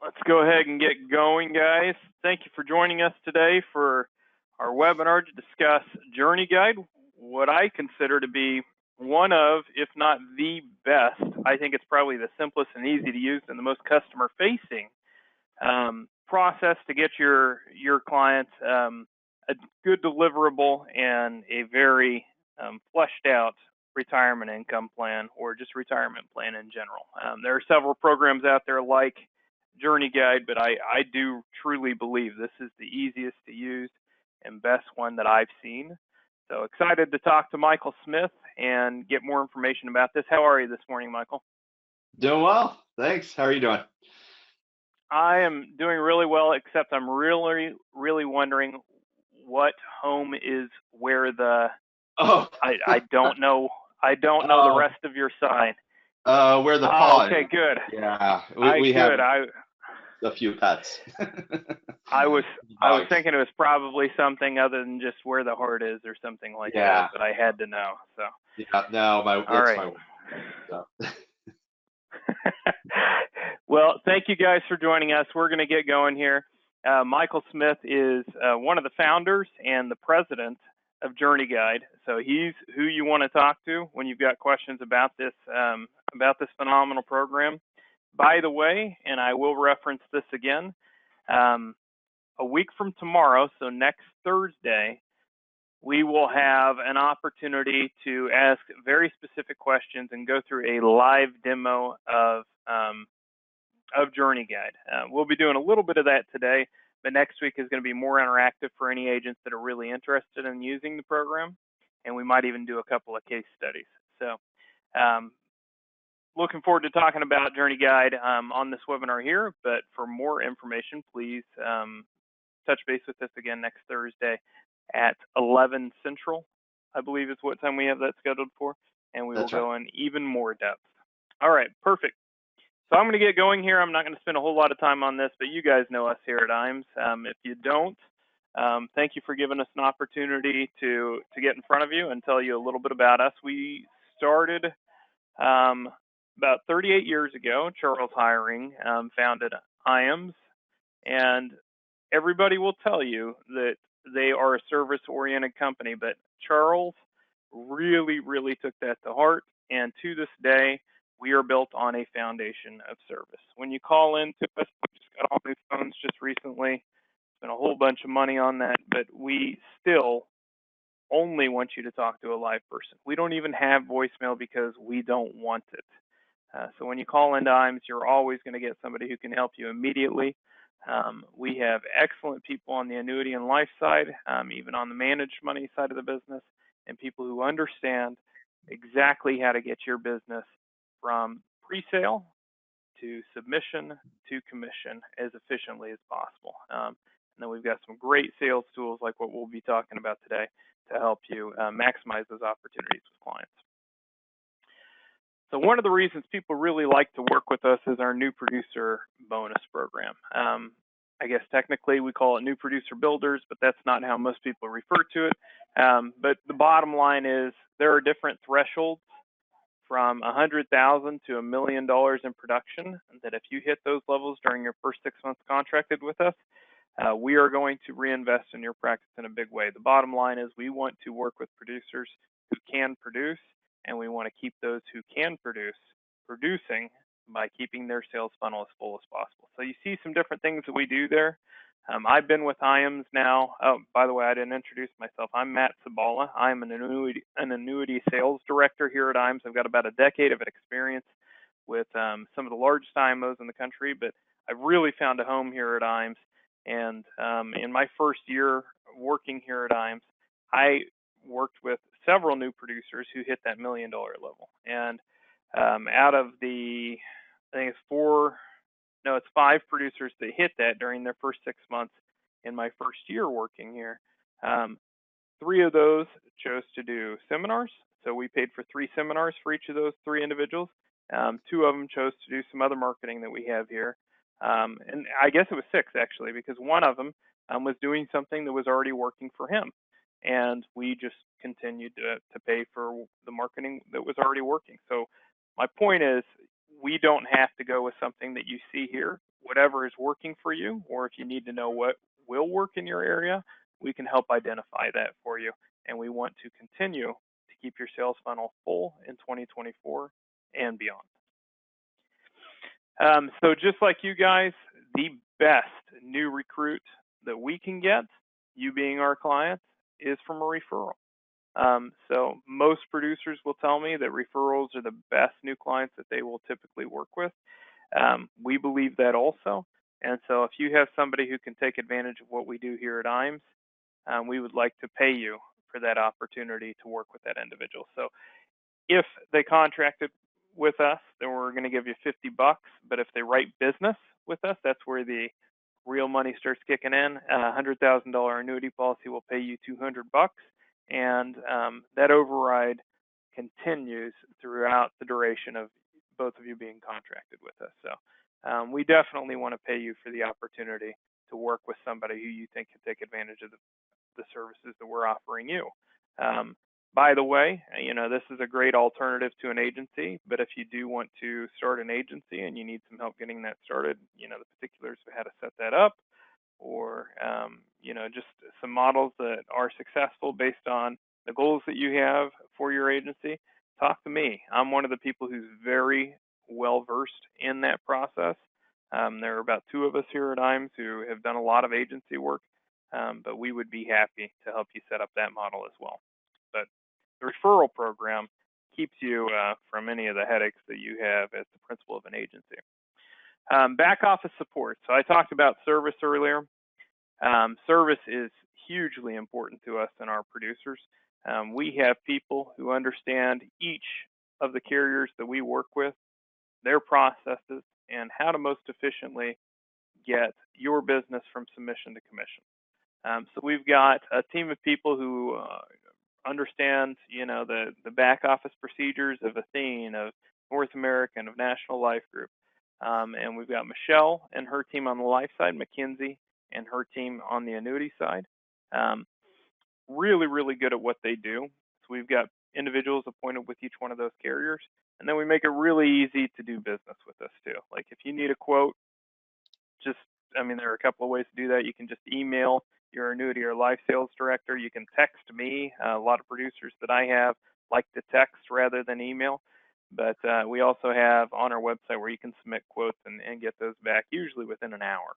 Let's go ahead and get going, guys. Thank you for joining us today for our webinar to discuss JourneyGuide, what I consider to be one of, if not the best. I think it's probably the simplest and easy to use and the most customer-facing process to get your clients a good deliverable and a very fleshed out retirement income plan, or just retirement plan in general. There are several programs out there like JourneyGuide, but I do truly believe this is the easiest to use and best one that I've seen. So excited to talk to Michael Smith and get more information about this. How are you this morning, Michael? Doing well, thanks. How are you doing? I am doing really well, except I'm really wondering what home is where the I don't know the rest of your sign. Where the paw is. Okay, good. Yeah, we have a few pets. I was thinking it was probably something other than just where the heart is or something like that, but I had to know. So yeah, no, my wife. So. Well, thank you guys for joining us. We're going to get going here. Michael Smith is one of the founders and the president of JourneyGuide. So he's who you want to talk to when you've got questions about this phenomenal program. By the way, and I will reference this again, a week from tomorrow, so next Thursday, we will have an opportunity to ask very specific questions and go through a live demo of JourneyGuide. We'll be doing a little bit of that today, but next week is going to be more interactive for any agents that are really interested in using the program, and we might even do a couple of case studies. So looking forward to talking about JourneyGuide on this webinar here, but for more information, please touch base with us again next Thursday at 11 Central, I believe is what time we have that scheduled for, and we will go in even more depth. All right, perfect. So I'm going to get going here. I'm not going to spend a whole lot of time on this, but you guys know us here at IAMS. If you don't, thank you for giving us an opportunity to get in front of you and tell you a little bit about us. We started about 38 years ago. Charles Hiring founded IAMS, and everybody will tell you that they are a service-oriented company, but Charles really took that to heart, and to this day, we are built on a foundation of service. When you call in to us, we just got all new phones just recently, spent a whole bunch of money on that, but we still only want you to talk to a live person. We don't even have voicemail because we don't want it. So when you call into IAMS, you're always going to get somebody who can help you immediately. We have excellent people on the annuity and life side, even on the managed money side of the business, and people who understand exactly how to get your business from pre-sale to submission to commission as efficiently as possible. And then we've got some great sales tools like what we'll be talking about today to help you maximize those opportunities with clients. So one of the reasons people really like to work with us is our new producer bonus program. I guess technically we call it new producer builders, but that's not how most people refer to it. But the bottom line is there are different thresholds from $100,000 to $1 million in production, that if you hit those levels during your first 6 months contracted with us, we are going to reinvest in your practice in a big way. The bottom line is we want to work with producers who can produce, and we want to keep those who can produce producing by keeping their sales funnel as full as possible. So you see some different things that we do there. I've been with IAMS now. Oh, by the way, I didn't introduce myself. I'm Matt Sabala. I'm an annuity sales director here at IAMS. I've got about a decade of experience with some of the largest IMOs in the country, but I've really found a home here at IAMS. And in my first year working here at IAMS, I worked with several new producers who hit that $1 million level. And out of the, I think it's 5 producers that hit that during their first 6 months in my first year working here. 3 of those chose to do seminars. So we paid for 3 seminars for each of those 3 individuals. 2 of them chose to do some other marketing that we have here. And I guess it was 6 actually, because one of them was doing something that was already working for him. And we just continued to pay for the marketing that was already working. So my point is, we don't have to go with something that you see here. whatever is working for you, or if you need to know what will work in your area, we can help identify that for you. And we want to continue to keep your sales funnel full in 2024 and beyond. So just like you guys, the best new recruit that we can get, you being our client, is from a referral. So most producers will tell me that referrals are the best new clients that they will typically work with. We believe that also. And so if you have somebody who can take advantage of what we do here at IMES, we would like to pay you for that opportunity to work with that individual. So if they contracted with us, then we're going to give you $50. But if they write business with us, that's where the real money starts kicking in. A $100,000 annuity policy will pay you $200, and that override continues throughout the duration of both of you being contracted with us. So we definitely want to pay you for the opportunity to work with somebody who you think can take advantage of the services that we're offering you. By the way, this is a great alternative to an agency, but if you do want to start an agency and you need some help getting that started, the particulars of how to set that up, or, just some models that are successful based on the goals that you have for your agency, talk to me. I'm one of the people who's very well versed in that process. There are about 2 of us here at IMES who have done a lot of agency work, but we would be happy to help you set up that model as well. But the referral program keeps you from any of the headaches that you have as the principal of an agency. Back office support. So I talked about service earlier. Service is hugely important to us and our producers. We have people who understand each of the carriers that we work with, their processes, and how to most efficiently get your business from submission to commission. So we've got a team of people who understand, the back office procedures of Athene, of North American, of National Life Group. And we've got Michelle and her team on the life side, Mackenzie and her team on the annuity side. Really, really good at what they do. So we've got individuals appointed with each one of those carriers. And then we make it really easy to do business with us too. Like if you need a quote, there are a couple of ways to do that. You can just email your annuity or life sales director. You can text me. A lot of producers that I have like to text rather than email. But we also have on our website where you can submit quotes and get those back usually within an hour.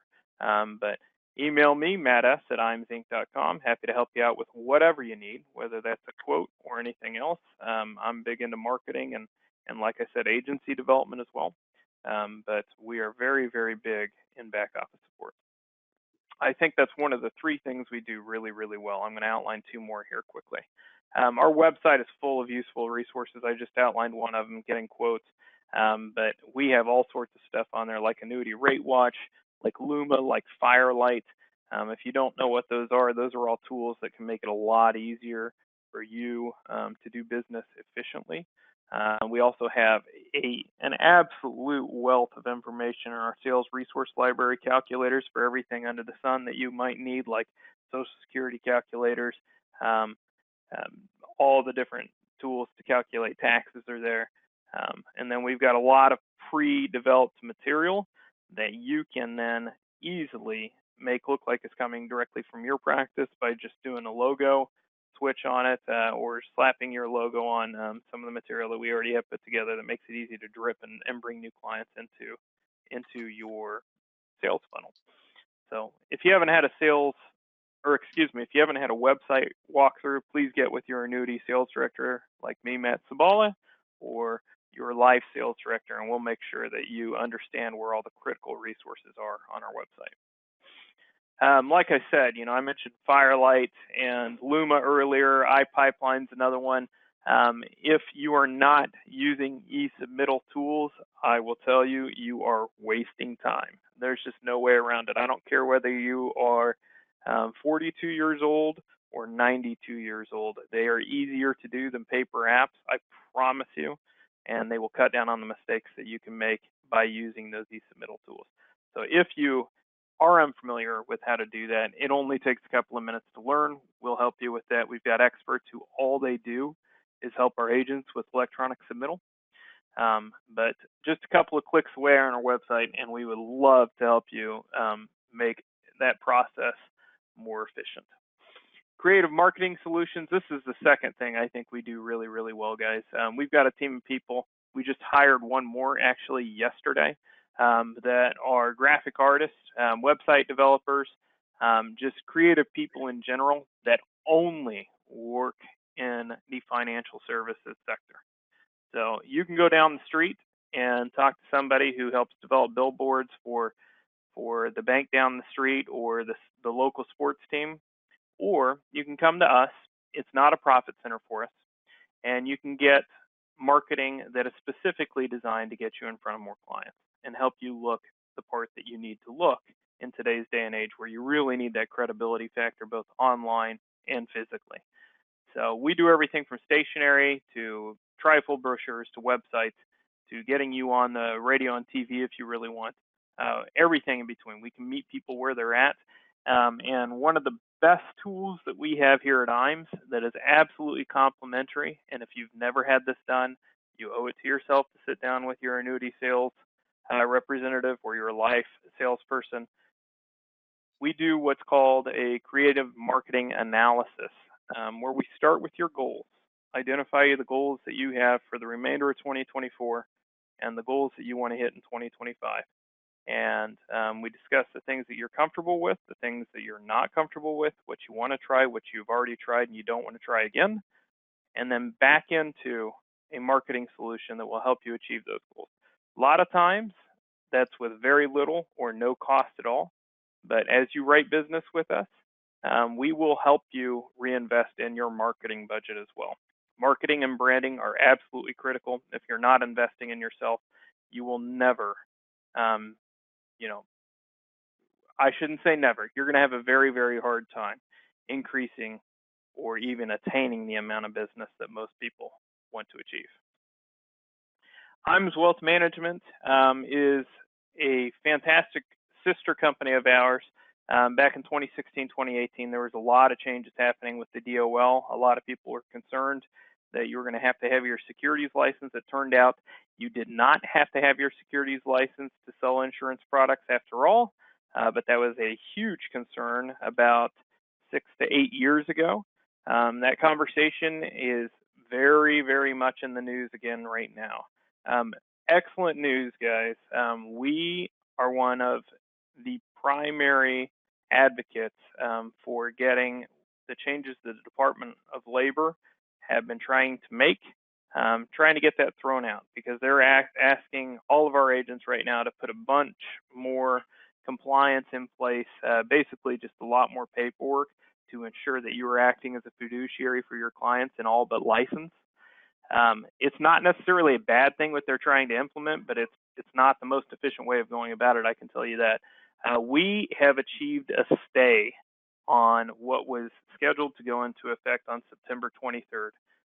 But email me, matts@imesinc.com. Happy to help you out with whatever you need, whether that's a quote or anything else. I'm big into marketing and like I said, agency development as well. But we are very, very big in back office support. I think that's one of the 3 things we do really, really well. I'm going to outline 2 more here quickly. Our website is full of useful resources. I just outlined one of them, getting quotes. But we have all sorts of stuff on there, like Annuity Rate Watch, like Luma, like Firelight. If you don't know what those are all tools that can make it a lot easier for you to do business efficiently. We also have an absolute wealth of information in our sales resource library, calculators for everything under the sun that you might need, like Social Security calculators. All the different tools to calculate taxes are there. And then we've got a lot of pre-developed material that you can then easily make look like it's coming directly from your practice by just doing a logo switch on it or slapping your logo on some of the material that we already have put together that makes it easy to drip and bring new clients into your sales funnel. So if you haven't had a website walkthrough, please get with your annuity sales director like me, Matt Sabala, or your life sales director, and we'll make sure that you understand where all the critical resources are on our website. Like I said, I mentioned Firelight and Luma earlier. iPipeline's another one. If you are not using e-submittal tools, I will tell you, you are wasting time. There's just no way around it. I don't care whether you are 42 years old or 92 years old. They are easier to do than paper apps, I promise you, and they will cut down on the mistakes that you can make by using those e-submittal tools. So if you are unfamiliar with how to do that, it only takes a couple of minutes to learn. We'll help you with that. We've got experts who all they do is help our agents with electronic submittal. But just a couple of clicks away on our website, and we would love to help you make that process more efficient. Creative marketing solutions. This is the second thing I think we do really, really well, guys. We've got a team of people. We just hired one more actually yesterday that are graphic artists, website developers, just creative people in general that only work in the financial services sector. So you can go down the street and talk to somebody who helps develop billboards for the bank down the street or the local sports team, or you can come to us. It's not a profit center for us, and you can get marketing that is specifically designed to get you in front of more clients and help you look the part that you need to look in today's day and age where you really need that credibility factor both online and physically. So we do everything from stationery to trifold brochures to websites to getting you on the radio and TV if you really want, everything in between. We can meet people where they're at. And one of the best tools that we have here at IMES that is absolutely complimentary, and if you've never had this done, you owe it to yourself to sit down with your annuity sales representative or your life salesperson. We do what's called a creative marketing analysis, where we start with your goals, identify the goals that you have for the remainder of 2024 and the goals that you want to hit in 2025. And we discuss the things that you're comfortable with, the things that you're not comfortable with, what you want to try, what you've already tried and you don't want to try again, and then back into a marketing solution that will help you achieve those goals. A lot of times that's with very little or no cost at all. But as you write business with us, we will help you reinvest in your marketing budget as well. Marketing and branding are absolutely critical. If you're not investing in yourself, you will never, I shouldn't say never. You're going to have a very, very hard time increasing or even attaining the amount of business that most people want to achieve. IMES Wealth Management is a fantastic sister company of ours. Back in 2016, 2018, there was a lot of changes happening with the DOL. A lot of people were concerned that you were going to have your securities license. It turned out you did not have to have your securities license to sell insurance products after all, but that was a huge concern about 6 to 8 years ago. That conversation is very, very much in the news again right now. Excellent news, guys. We are one of the primary advocates for getting the changes the Department of Labor have been trying to make, trying to get that thrown out because they're asking all of our agents right now to put a bunch more compliance in place, basically just a lot more paperwork to ensure that you are acting as a fiduciary for your clients in all but license. It's not necessarily a bad thing what they're trying to implement, but it's not the most efficient way of going about it, I can tell you that. We have achieved a stay on what was scheduled to go into effect on September 23rd.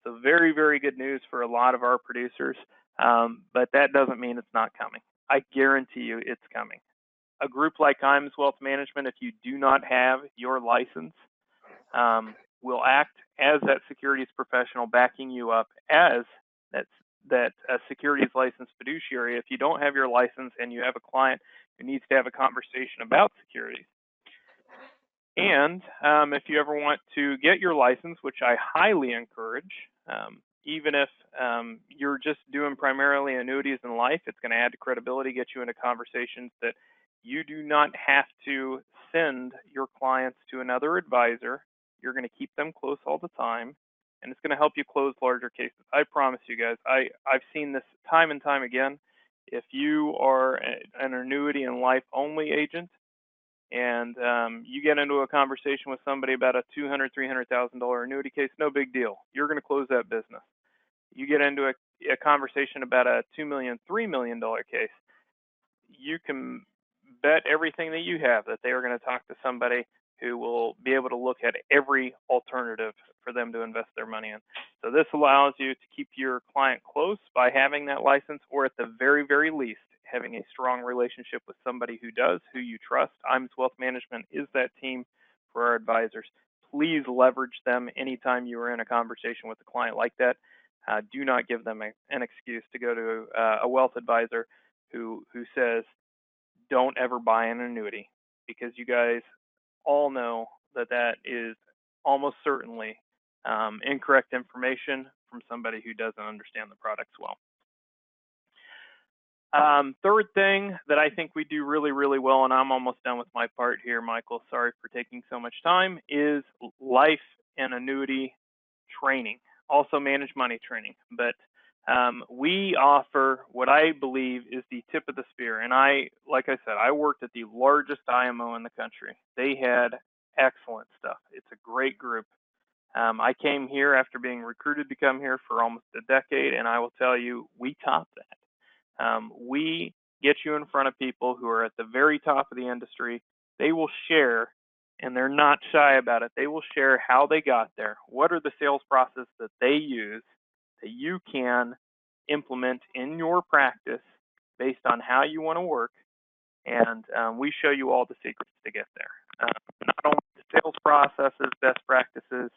So very, very good news for a lot of our producers, but that doesn't mean it's not coming. I guarantee you it's coming. A group like IMES Wealth Management, if you do not have your license, will act as that securities professional backing you up as that securities licensed fiduciary. If you don't have your license and you have a client who needs to have a conversation about securities, and if you ever want to get your license, which I highly encourage, even if you're just doing primarily annuities and life, it's going to add to credibility, get you into conversations that you do not have to send your clients to another advisor. You're going to keep them close all the time, and it's going to help you close larger cases. I promise you guys, I've seen this time and time again. If you are an annuity and life only agent and you get into a conversation with somebody about a $200,000, $300,000 annuity case, no big deal. You're going to close that business. You get into a conversation about a $2 million, $3 million case, you can bet everything that you have that they are going to talk to somebody who will be able to look at every alternative for them to invest their money in. So this allows you to keep your client close by having that license, or at the very, very least, having a strong relationship with somebody who does, who you trust. IMES Wealth Management is that team for our advisors. Please leverage them anytime you are in a conversation with a client like that. Do not give them an excuse to go to a wealth advisor who says don't ever buy an annuity, because you guys all know that that is almost certainly incorrect information from somebody who doesn't understand the products well. Third thing that I think we do really, really well, and I'm almost done with my part here, Michael, sorry for taking so much time, is life and annuity training, also managed money training. But we offer what I believe is the tip of the spear. And like I said, I worked at the largest IMO in the country. They had excellent stuff. It's a great group. I came here after being recruited to come here for almost a decade, and I will tell you, we topped that. We get you in front of people who are at the very top of the industry. They will share, and they're not shy about it. They will share how they got there. What are the sales process that they use that you can implement in your practice based on how you want to work? And we show you all the secrets to get there. Not only the sales processes, best practices,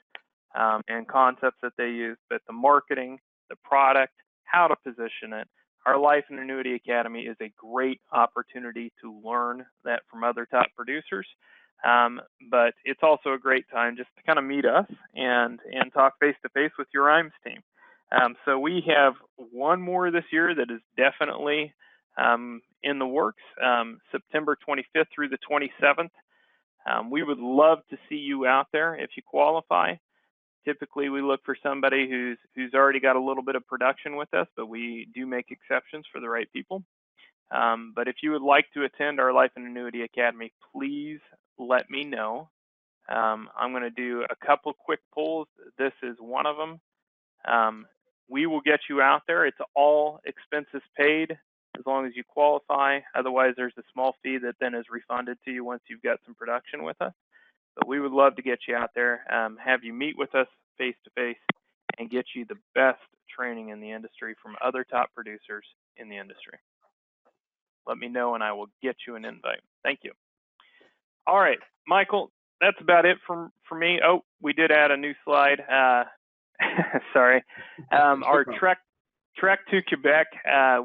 and concepts that they use, but the marketing, the product, how to position it. Our Life and Annuity Academy is a great opportunity to learn that from other top producers, but it's also a great time just to kind of meet us and talk face-to-face with your IMES team. So we have one more this year that is definitely in the works, September 25th through the 27th. We would love to see you out there if you qualify. Typically, we look for somebody who's already got a little bit of production with us, but we do make exceptions for the right people. But if you would like to attend our Life and Annuity Academy, please let me know. I'm going to do a couple quick polls. This is one of them. We will get you out there. It's all expenses paid as long as you qualify. Otherwise, there's a small fee that then is refunded to you once you've got some production with us. But we would love to get you out there, have you meet with us face-to-face, and get you the best training in the industry from other top producers in the industry. Let me know, and I will get you an invite. Thank you. All right, Michael, that's about it for me. Oh, we did add a new slide. Sorry. Our Trek to Quebec,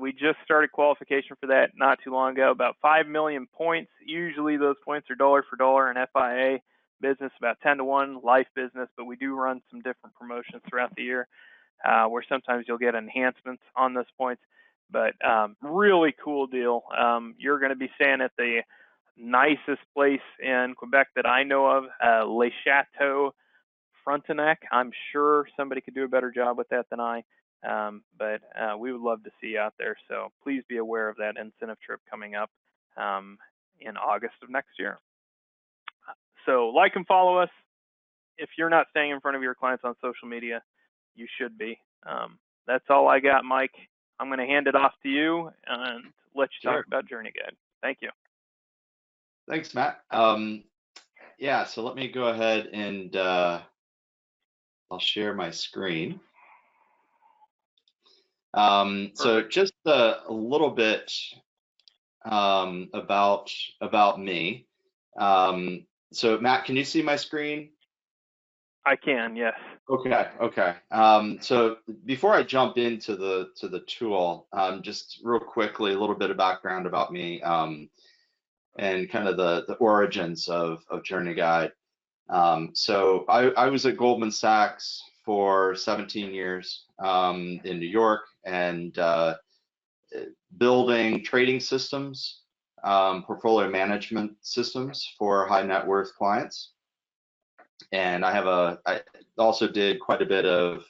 we just started qualification for that not too long ago, about 5 million points. Usually those points are dollar for dollar in FIA business, about 10 to 1 life business, but we do run some different promotions throughout the year where sometimes you'll get enhancements on those points. But really cool deal. You're going to be staying at the nicest place in Quebec that I know of, Le Chateau Frontenac. I'm sure somebody could do a better job with that than I. But we would love to see you out there. So please be aware of that incentive trip coming up in August of next year. So like and follow us. If you're not staying in front of your clients on social media, you should be. That's all I got, Mike. I'm going to hand it off to you and let you talk about JourneyGuide. Thank you. Thanks, Matt. Yeah, so let me go ahead and I'll share my screen. So just a little bit about me. So Matt, can you see my screen? I can, yes. Okay. So before I jump into the tool, just real quickly, a little bit of background about me and kind of the origins of JourneyGuide. So I was at Goldman Sachs for 17 years in New York and building trading systems, portfolio management systems for high net worth clients. And I also did quite a bit of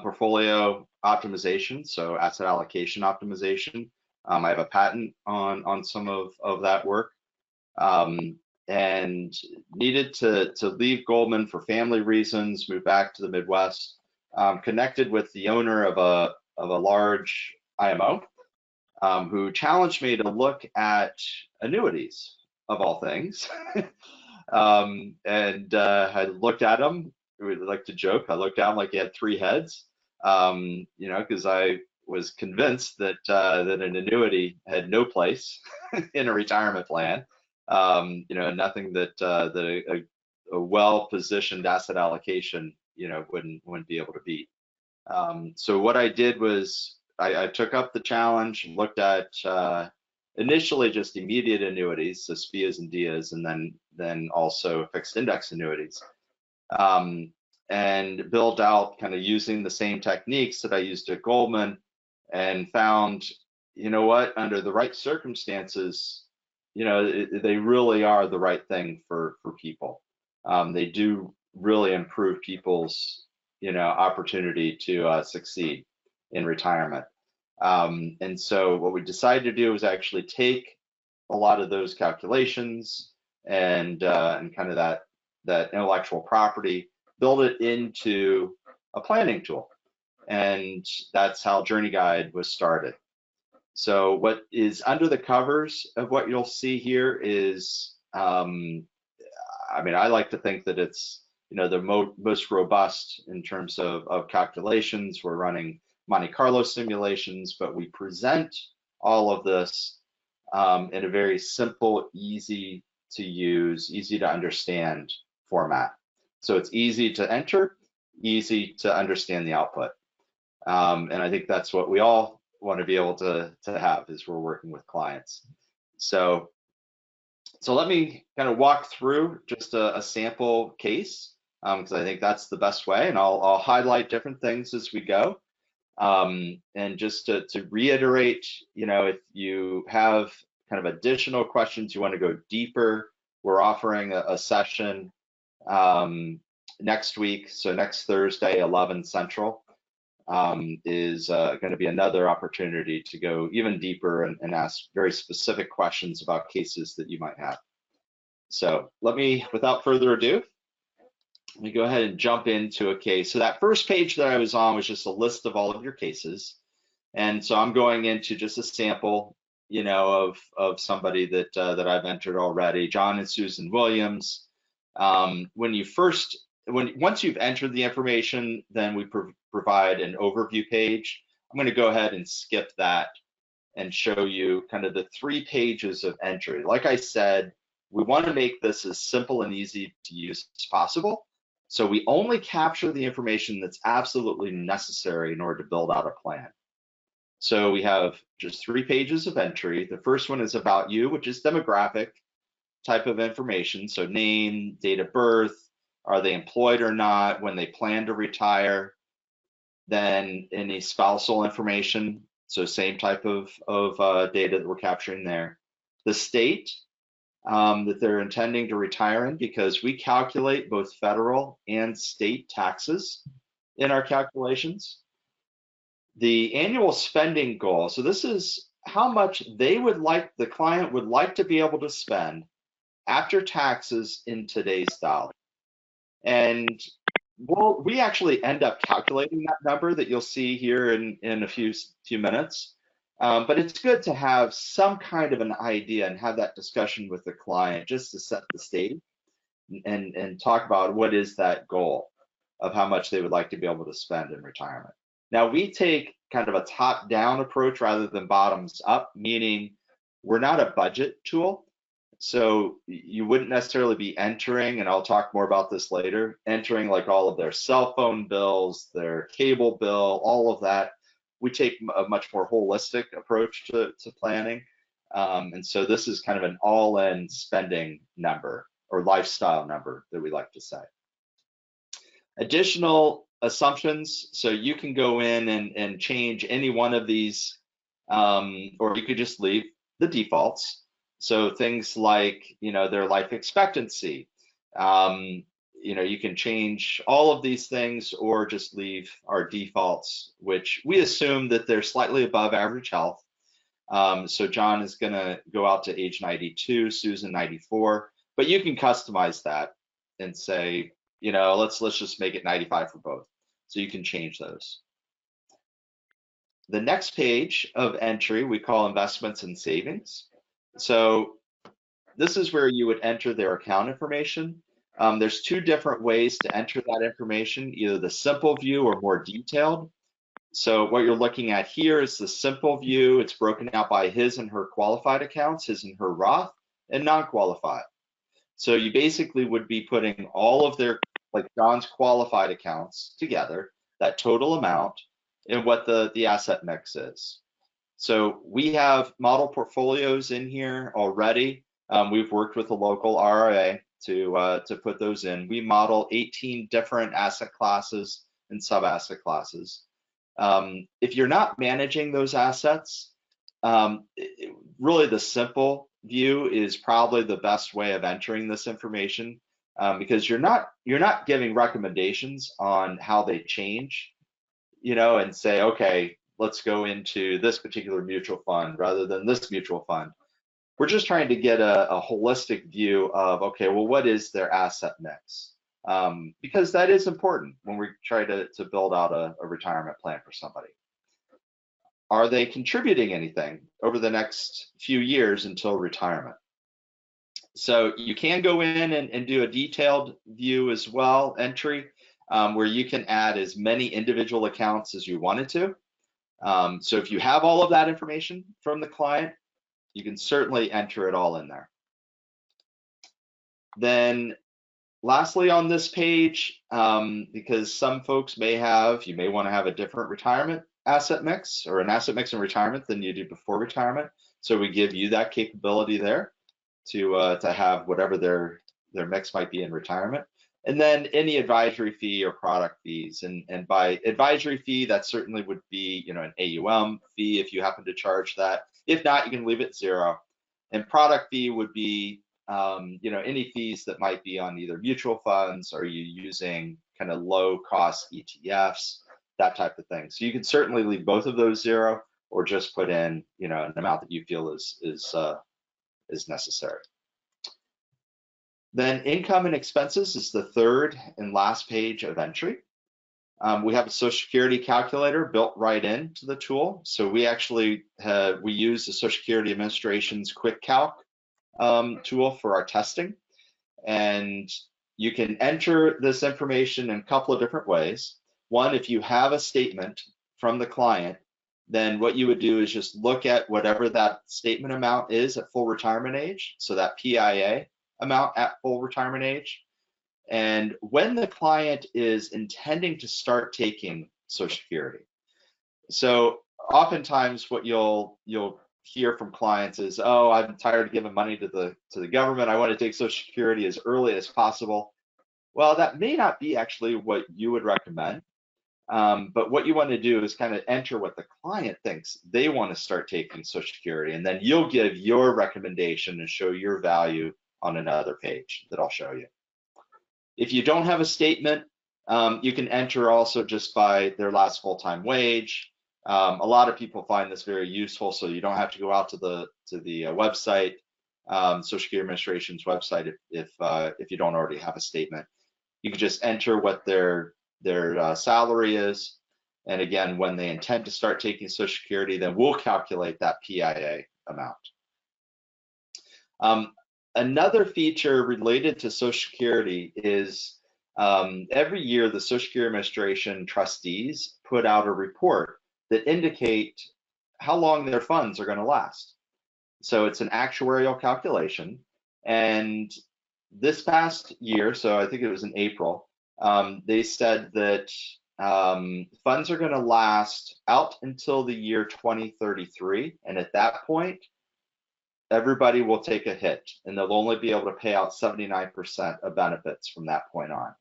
portfolio optimization, so asset allocation optimization. I have a patent on some of that work, and needed to leave Goldman for family reasons, move back to the Midwest, connected with the owner of a large IMO, who challenged me to look at annuities of all things. I looked at him. We like to joke. I looked at him like he had 3 heads, because I was convinced that an annuity had no place in a retirement plan. Nothing that a well-positioned asset allocation, wouldn't be able to beat. So what I did was I took up the challenge, looked at initially just immediate annuities, so SPIAs and DIAs, and then also fixed index annuities, and built out kind of using the same techniques that I used at Goldman, and found, you know what, under the right circumstances, they really are the right thing for people. They do really improve people's opportunity to succeed in retirement. And so what we decided to do was actually take a lot of those calculations and kind of that intellectual property, build it into a planning tool. And that's how JourneyGuide was started. So what is under the covers of what you'll see here is, I like to think that it's, the most robust in terms of calculations. We're running Monte Carlo simulations, but we present all of this in a very simple, easy to use, easy to understand format. So it's easy to enter, easy to understand the output. And I think that's what we all want to be able to have as we're working with clients. So let me kind of walk through just a sample case, because I think that's the best way, and I'll highlight different things as we go. And just to reiterate, if you have kind of additional questions, you want to go deeper, we're offering a session next week. So next Thursday, 11 Central, is going to be another opportunity to go even deeper and ask very specific questions about cases that you might have. So without further ado, let me go ahead and jump into a case. So that first page that I was on was just a list of all of your cases. And so I'm going into just a sample, of somebody that I've entered already, John and Susan Williams. Once you've entered the information, then we provide an overview page. I'm going to go ahead and skip that and show you kind of the 3 pages of entry. Like I said, we want to make this as simple and easy to use as possible. So we only capture the information that's absolutely necessary in order to build out a plan. So we have just 3 pages of entry. The first one is about you, which is demographic type of information. So name, date of birth, are they employed or not, when they plan to retire. Then any spousal information, so same type of data that we're capturing there. The state that they're intending to retire in, because we calculate both federal and state taxes in our calculations. The annual spending goal, so this is how much the client would like to be able to spend after taxes in today's dollar. And we actually end up calculating that number that you'll see here in a few minutes. But it's good to have some kind of an idea and have that discussion with the client just to set the stage and talk about what is that goal of how much they would like to be able to spend in retirement. Now, we take kind of a top-down approach rather than bottoms-up, meaning we're not a budget tool. So you wouldn't necessarily be entering, and I'll talk more about this later, entering like all of their cell phone bills, their cable bill, all of that. We take a much more holistic approach to planning. And so this is kind of an all-in spending number or lifestyle number that we like to say. Additional assumptions, so you can go in and change any one of these, or you could just leave the defaults. So things like, their life expectancy, you can change all of these things or just leave our defaults, which we assume that they're slightly above average health. So John is going to go out to age 92, Susan 94, but you can customize that and say, let's just make it 95 for both. So you can change those. The next page of entry we call investments and savings. So this is where you would enter their account information. There's 2 different ways to enter that information, either the simple view or more detailed. So what you're looking at here is the simple view. It's broken out by his and her qualified accounts, his and her Roth, and non-qualified. So you basically would be putting all of their, like John's qualified accounts together. that total amount, and what the asset mix is. So we have model portfolios in here already. We've worked with a local RIA to put those in. We model 18 different asset classes and sub-asset classes. If you're not managing those assets, really the simple view is probably the best way of entering this information, because you're not giving recommendations on how they change, and say, okay, let's go into this particular mutual fund rather than this mutual fund. We're just trying to get a holistic view of, okay, well, what is their asset mix? Because that is important when we try to build out a retirement plan for somebody. Are they contributing anything over the next few years until retirement? So you can go in and do a detailed view as well, entry, where you can add as many individual accounts as you wanted to. So if you have all of that information from the client, you can certainly enter it all in there. Then lastly on this page, because some folks you may want to have a different retirement asset mix or an asset mix in retirement than you do before retirement. So we give you that capability there to have whatever their mix might be in retirement. And then any advisory fee or product fees. And by advisory fee, that certainly would be, an AUM fee if you happen to charge that. If not, you can leave it zero. And product fee would be, any fees that might be on either mutual funds or you using kind of low cost ETFs, that type of thing. So you can certainly leave both of those zero or just put in, an amount that you feel is necessary. Then income and expenses is the third and last page of entry. We have a Social Security calculator built right into the tool. So we actually we use the Social Security Administration's Quick Calc tool for our testing. And you can enter this information in a couple of different ways. One, if you have a statement from the client, then what you would do is just look at whatever that statement amount is at full retirement age, so that PIA amount at full retirement age. And when the client is intending to start taking Social Security. So oftentimes what you'll hear from clients is, oh, I'm tired of giving money to the government. I want to take Social Security as early as possible. Well, that may not be actually what you would recommend. But what you want to do is kind of enter what the client thinks they want to start taking Social Security, and then you'll give your recommendation and show your value on another page that I'll show you. If you don't have a statement, you can enter also just by their last full-time wage. A lot of people find this very useful, so you don't have to go out to the website, Social Security Administration's website, if you don't already have a statement. You can just enter what their salary is, and again, when they intend to start taking Social Security, then we'll calculate that PIA amount. Another feature related to Social Security is every year the Social Security Administration trustees put out a report that indicate how long their funds are going to last. So it's an actuarial calculation, and this past year, so I think it was in April, they said that funds are going to last out until the year 2033, and at that point, everybody will take a hit, and they'll only be able to pay out 79% of benefits from that point on.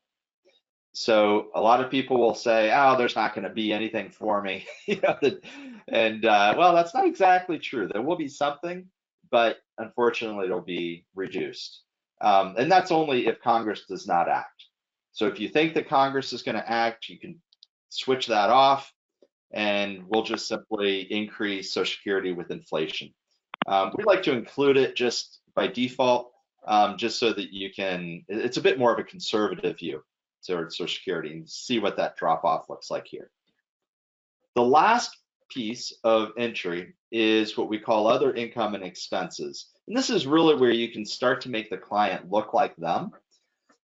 So a lot of people will say, oh, there's not going to be anything for me. Well, that's not exactly true. There will be something, but unfortunately, it'll be reduced. And that's only if Congress does not act. So if you think that Congress is going to act, you can switch that off, and we'll just simply increase Social Security with inflation. We like to include it just by default, just so that you can, it's a bit more of a conservative view towards Social Security, and see what that drop off looks like here. The last piece of entry is what we call other income and expenses. And this is really where you can start to make the client look like them.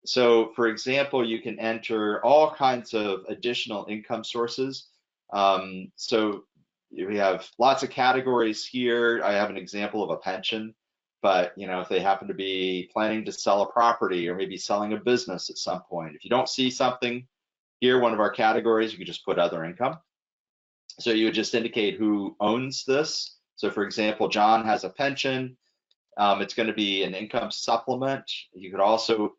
So for example, you can enter all kinds of additional income sources. So we have lots of categories here. I have an example of a pension, but if they happen to be planning to sell a property or maybe selling a business at some point, if you don't see something Here, one of our categories, you could just put other income. So you would just indicate who owns this. So for example, John has a pension. It's going to be an income supplement. You could also,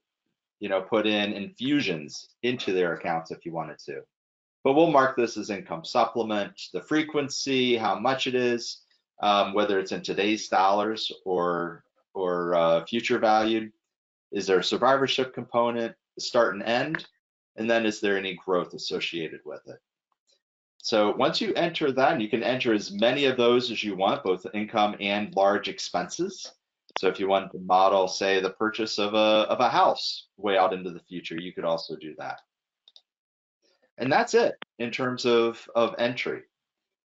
put in infusions into their accounts if you wanted to. But we'll mark this as income supplement, the frequency, how much it is, whether it's in today's dollars or future valued. Is there a survivorship component, start and end? And then is there any growth associated with it? So once you enter that, you can enter as many of those as you want, both income and large expenses. So if you want to model, say, the purchase of a house way out into the future, you could also do that. And that's it in terms of entry.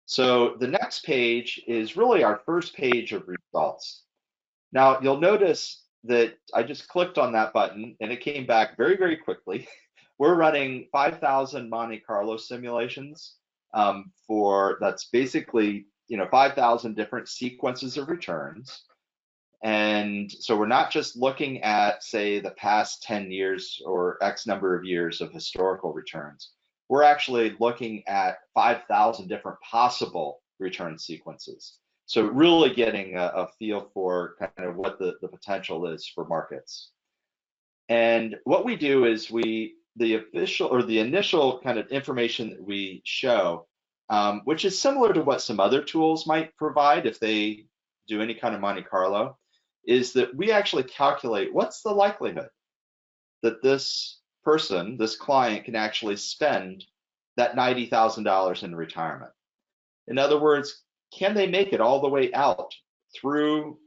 So the next page is really our first page of results. Now you'll notice that I just clicked on that button and it came back very, very quickly. We're running 5,000 Monte Carlo simulations that's basically 5,000 different sequences of returns. And so we're not just looking at, say, the past 10 years or X number of years of historical returns. We're actually looking at 5,000 different possible return sequences. So really getting a feel for kind of what the potential is for markets. And what we do is the initial kind of information that we show, which is similar to what some other tools might provide if they do any kind of Monte Carlo, is that we actually calculate what's the likelihood that this person, this client, can actually spend that $90,000 in retirement. In other words, can they make it all the way out through,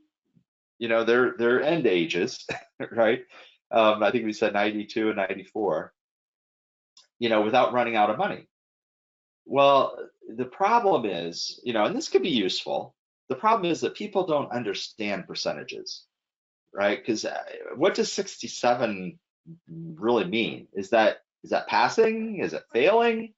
their end ages, right? I think we said 92 and 94, without running out of money. Well, the problem is, and this could be useful. The problem is that people don't understand percentages, right? Because what does 67 really mean? Is that passing? Is it failing?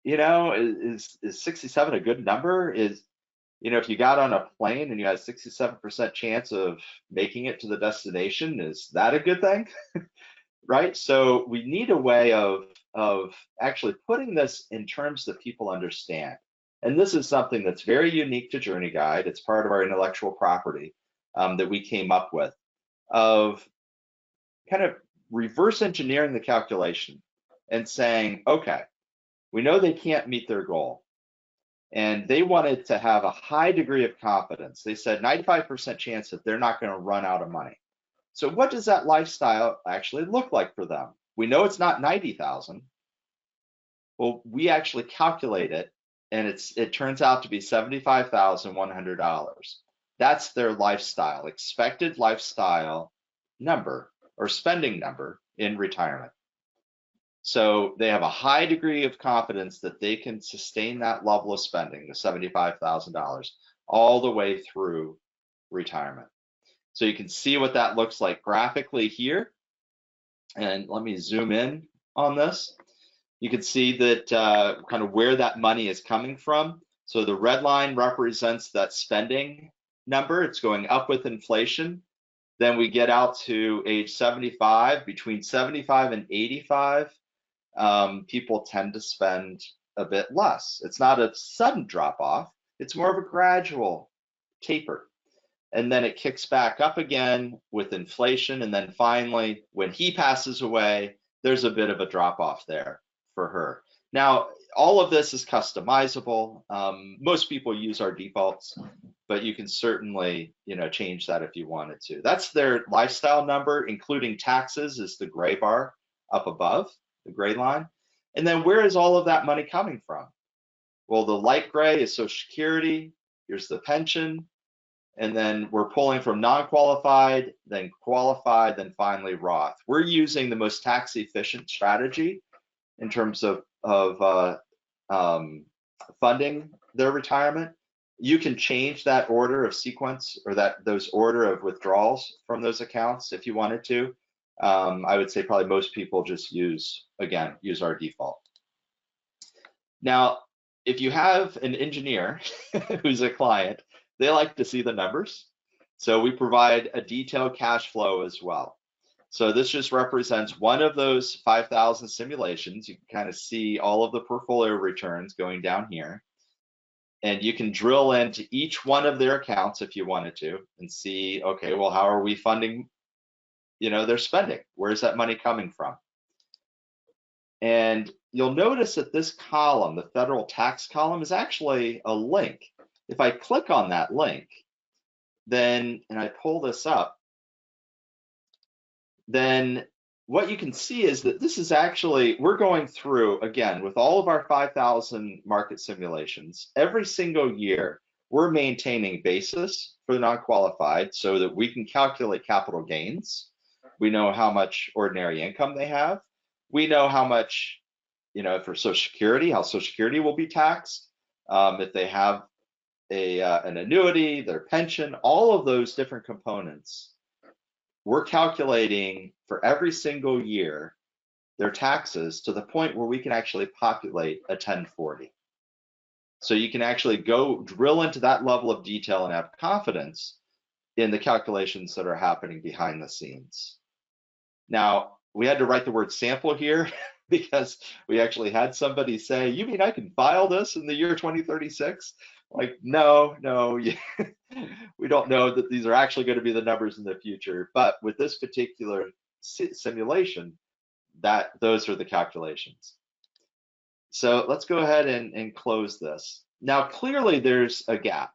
Is 67 a good number? If you got on a plane and you had a 67% chance of making it to the destination, is that a good thing? Right? So we need a way of actually putting this in terms that people understand. And this is something that's very unique to JourneyGuide. It's part of our intellectual property that we came up with, of kind of reverse engineering the calculation and saying, okay, we know they can't meet their goal. And they wanted to have a high degree of confidence. They said 95% chance that they're not going to run out of money. So what does that lifestyle actually look like for them? We know it's not 90,000. Well, we actually calculate it, and it turns out to be $75,100. That's their lifestyle, expected lifestyle number or spending number in retirement. So they have a high degree of confidence that they can sustain that level of spending, the $75,000, all the way through retirement. So you can see what that looks like graphically here. And let me zoom in on this. You can see that kind of where that money is coming from. So the red line represents that spending number. It's going up with inflation. Then we get out to age 75, between 75 and 85. People tend to spend a bit less. It's not a sudden drop off. It's more of a gradual taper. And then it kicks back up again with inflation. And then finally, when he passes away, there's a bit of a drop off there for her. Now, all of this is customizable. Most people use our defaults, but you can certainly, change that if you wanted to. That's their lifestyle number, including taxes, is the gray bar up above, the gray line. And then where is all of that money coming from? Well, the light gray is Social Security. Here's the pension. And then we're pulling from non-qualified, then qualified, then finally Roth. We're using the most tax efficient strategy in terms of funding their retirement. You can change that order of sequence or those order of withdrawals from those accounts if you wanted to. I would say probably most people just use our default. Now, if you have an engineer who's a client, they like to see the numbers. So we provide a detailed cash flow as well. So this just represents one of those 5,000 simulations. You can kind of see all of the portfolio returns going down here. And you can drill into each one of their accounts if you wanted to and see, okay, well, how are we funding, their spending? Where's that money coming from? And you'll notice that this column, the federal tax column, is actually a link. If I click on that link, then, and I pull this up, then what you can see is that this is actually, we're going through, again, with all of our 5,000 market simulations, every single year, we're maintaining basis for the non-qualified so that we can calculate capital gains. We know how much ordinary income they have. We know how much, for Social Security, how Social Security will be taxed. If they have an annuity, their pension, all of those different components. We're calculating for every single year their taxes to the point where we can actually populate a 1040. So you can actually go drill into that level of detail and have confidence in the calculations that are happening behind the scenes. Now, we had to write the word sample here because we actually had somebody say, you mean I can file this in the year 2036? Like, no, we don't know that these are actually going to be the numbers in the future. But with this particular simulation, those are the calculations. So let's go ahead and close this. Now, clearly there's a gap,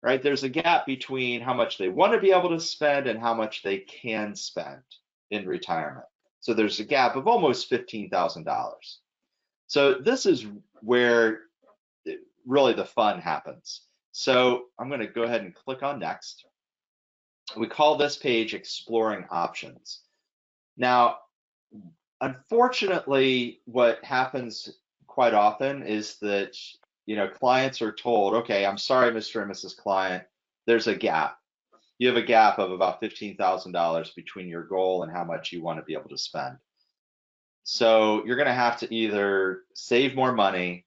right? There's a gap between how much they want to be able to spend and how much they can spend in retirement. So there's a gap of almost $15,000. So this is where really the fun happens. So I'm going to go ahead and click on next. We call this page exploring options. Now, unfortunately, what happens quite often is that, clients are told, okay, I'm sorry, Mr. and Mrs. Client, there's a gap. You have a gap of about $15,000 between your goal and how much you want to be able to spend. So you're going to have to either save more money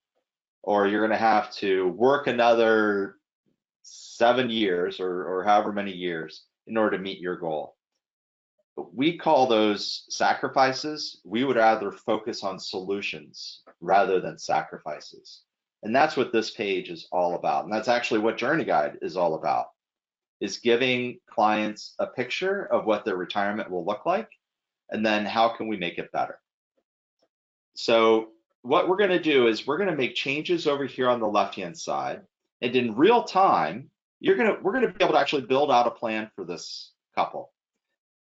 or you're going to have to work another 7 years or however many years in order to meet your goal. We call those sacrifices. We would rather focus on solutions rather than sacrifices. And that's what this page is all about. And that's actually what JourneyGuide is all about, is giving clients a picture of what their retirement will look like, and then how can we make it better. So what we're going to do is we're going to make changes over here on the left-hand side, and in real time, we're going to be able to actually build out a plan for this couple.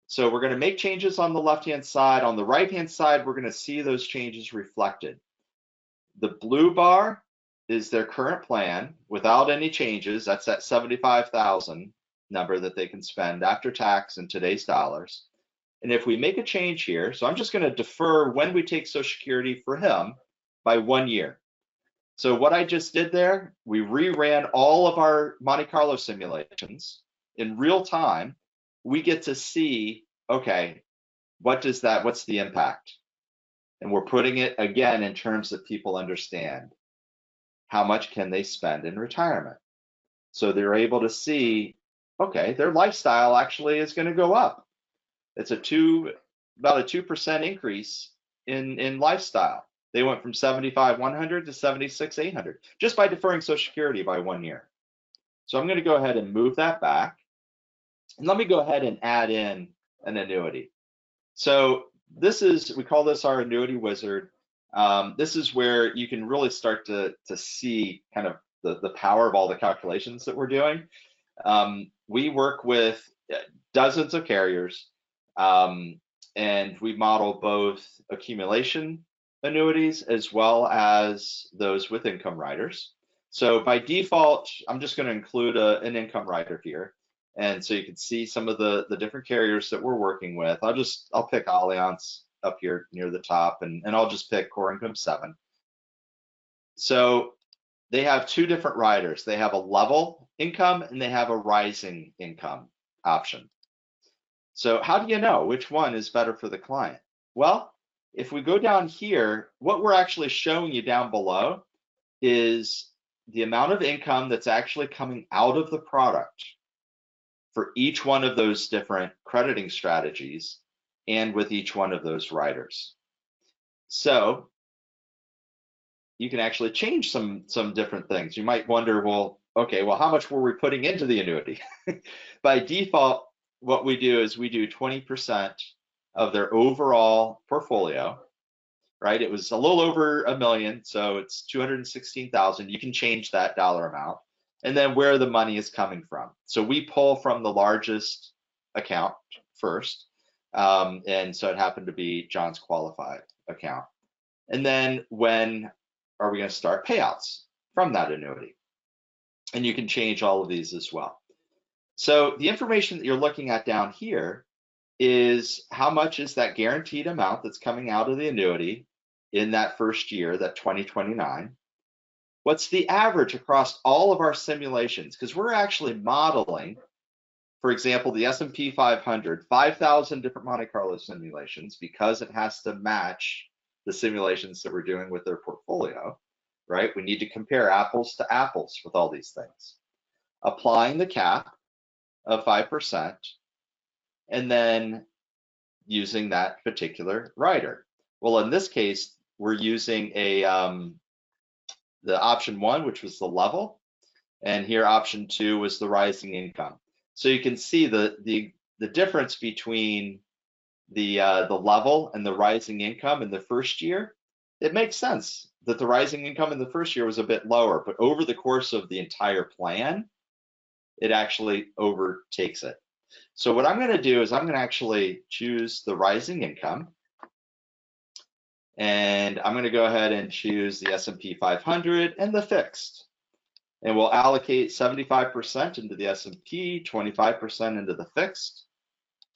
So we're going to make changes on the left-hand side. On the right-hand side, we're going to see those changes reflected. The blue bar is their current plan without any changes. That's that 75,000 number that they can spend after tax in today's dollars. And if we make a change here, so I'm just going to defer when we take Social Security for him by 1 year. So what I just did there, we reran all of our Monte Carlo simulations in real time. We get to see, okay, what's the impact? And we're putting it again in terms that people understand. How much can they spend in retirement? So they're able to see, okay, their lifestyle actually is going to go up. It's about a 2% increase in lifestyle. They went from 75,100 to 76,800 just by deferring Social Security by 1 year. So I'm going to go ahead and move that back. And let me go ahead and add in an annuity. So we call this our annuity wizard. This is where you can really start to see kind of the power of all the calculations that we're doing. We work with dozens of carriers, and we model both accumulation annuities as well as those with income riders. So by default, I'm just going to include an income rider here. And so you can see some of the different carriers that we're working with. I'll pick Allianz up here near the top, and I'll just pick Core Income 7. So they have two different riders. They have a level income and they have a rising income option. So how do you know which one is better for the client? Well, if we go down here, what we're actually showing you down below is the amount of income that's actually coming out of the product for each one of those different crediting strategies and with each one of those riders. So you can actually change some different things. You might wonder, well, okay, well, how much were we putting into the annuity? By default, what we do is we do 20% of their overall portfolio, right? It was a little over $1 million, so it's 216,000. You can change that dollar amount, and then where the money is coming from. So we pull from the largest account first, and so it happened to be John's qualified account. And then when are we going to start payouts from that annuity? And you can change all of these as well. So the information that you're looking at down here is how much is that guaranteed amount that's coming out of the annuity in that first year, that 2029. What's the average across all of our simulations? Because we're actually modeling, for example, the S&P 500, 5,000 different Monte Carlo simulations, because it has to match the simulations that we're doing with their portfolio, right? We need to compare apples to apples with all these things. Applying the cap of 5%, and then using that particular rider. Well, in this case, we're using the option 1, which was the level, and here option 2 was the rising income. So you can see the difference between the level and the rising income in the first year. It makes sense that the rising income in the first year was a bit lower, but over the course of the entire plan, it actually overtakes it. So what I'm going to do is I'm going to actually choose the rising income, and I'm going to go ahead and choose the S&P 500 and the fixed. And we'll allocate 75% into the S&P, 25% into the fixed,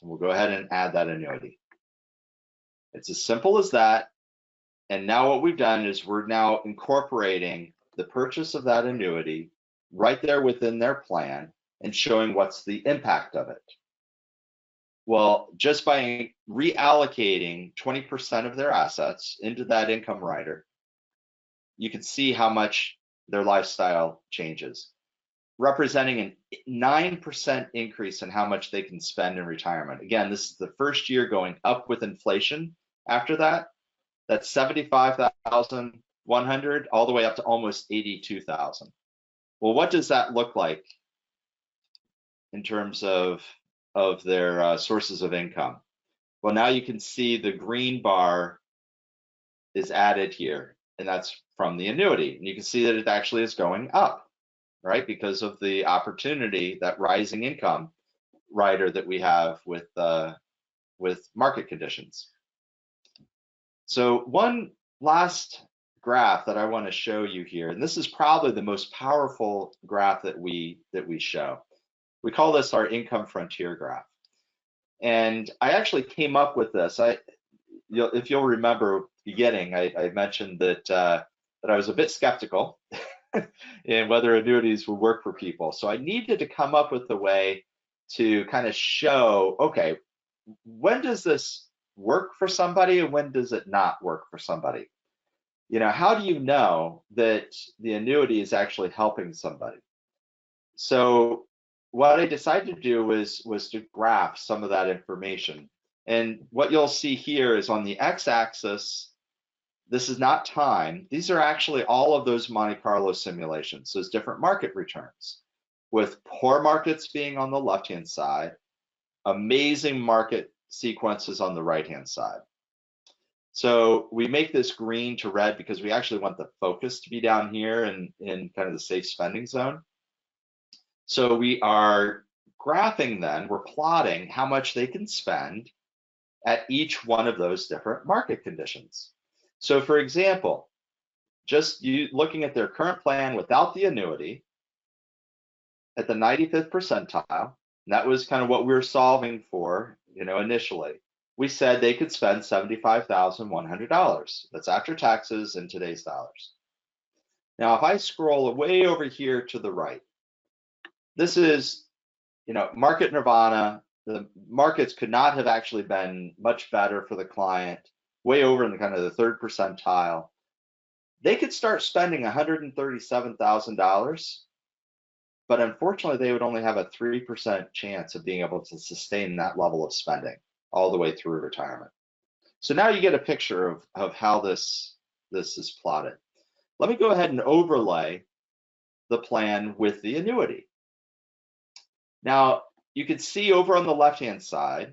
and we'll go ahead and add that annuity. It's as simple as that. And now what we've done is we're now incorporating the purchase of that annuity right there within their plan and showing what's the impact of it. Well, just by reallocating 20% of their assets into that income rider, you can see how much their lifestyle changes, representing a 9% increase in how much they can spend in retirement. Again, this is the first year going up with inflation. After that, that's 75,100 all the way up to almost 82,000. Well, what does that look like in terms of their sources of income? Well, now you can see the green bar is added here, and that's from the annuity. And you can see that it actually is going up, right? Because of the opportunity, that rising income rider that we have with market conditions. So one last graph that I want to show you here, and this is probably the most powerful graph that we show. We call this our income frontier graph. And I actually came up with this. If you'll remember beginning, I mentioned that I was a bit skeptical in whether annuities would work for people. So I needed to come up with a way to kind of show, okay, when does this work for somebody and when does it not work for somebody? You know, how do you know that the annuity is actually helping somebody? So what I decided to do was to graph some of that information. And what you'll see here is on the x-axis, this is not time. These are actually all of those Monte Carlo simulations, those different market returns, with poor markets being on the left-hand side, amazing market sequences on the right-hand side. So we make this green to red because we actually want the focus to be down here in kind of the safe spending zone. So we are graphing then, we're plotting how much they can spend at each one of those different market conditions. So for example, just looking at their current plan without the annuity at the 95th percentile, and that was kind of what we were solving for, initially. We said they could spend $75,100. That's after taxes in today's dollars. Now, if I scroll way over here to the right, this is, market nirvana. The markets could not have actually been much better for the client, way over in the kind of the 3rd percentile. They could start spending $137,000, but unfortunately, they would only have a 3% chance of being able to sustain that level of spending. all the way through retirement. So now you get a picture of how this is plotted. Let me go ahead and overlay the plan with the annuity. Now, you can see over on the left-hand side,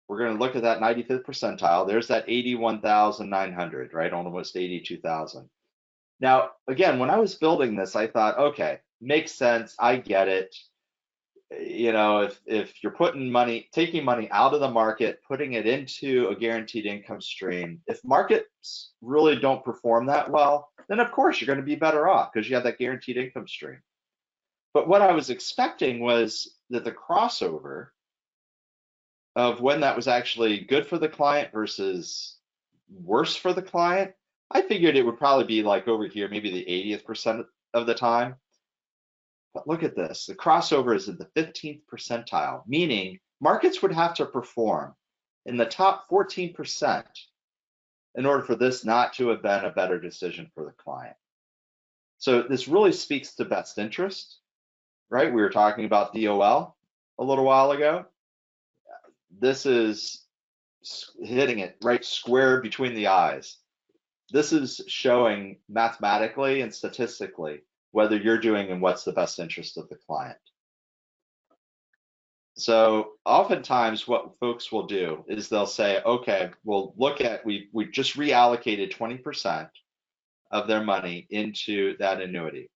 we're going to look at that 95th percentile. There's that 81,900, right? Almost 82,000. Now, again, when I was building this, I thought, okay, makes sense. I get it. You know, if you're taking money out of the market, putting it into a guaranteed income stream, if markets really don't perform that well, then of course you're going to be better off because you have that guaranteed income stream. But what I was expecting was that the crossover of when that was actually good for the client versus worse for the client, I figured it would probably be like over here, maybe the 80th percent of the time. But look at this, the crossover is in the 15th percentile, meaning markets would have to perform in the top 14% in order for this not to have been a better decision for the client. So this really speaks to best interest, right? We were talking about DOL a little while ago. This is hitting it right square between the eyes. This is showing mathematically and statistically whether you're doing and what's the best interest of the client. So oftentimes what folks will do is they'll say, okay, well, look at, we just reallocated 20% of their money into that annuity.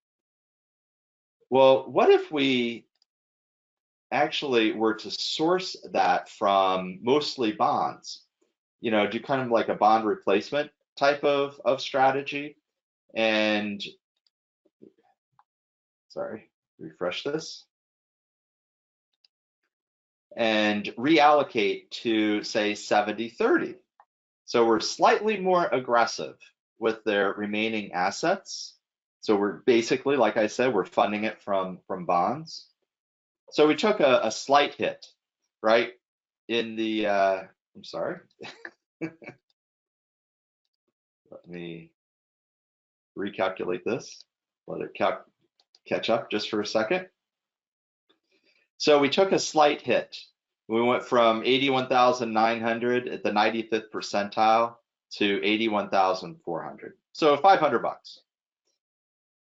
Well, what if we actually were to source that from mostly bonds? You know, do kind of like a bond replacement type of strategy, and sorry, refresh this, and reallocate to say 70-30. So we're slightly more aggressive with their remaining assets. So we're basically, like I said, we're funding it from bonds. So we took a slight hit, right? In the, I'm sorry. Let me recalculate this. Let it catch up just for a second. So we took a slight hit. We went from 81,900 at the 95th percentile to 81,400. So 500 bucks.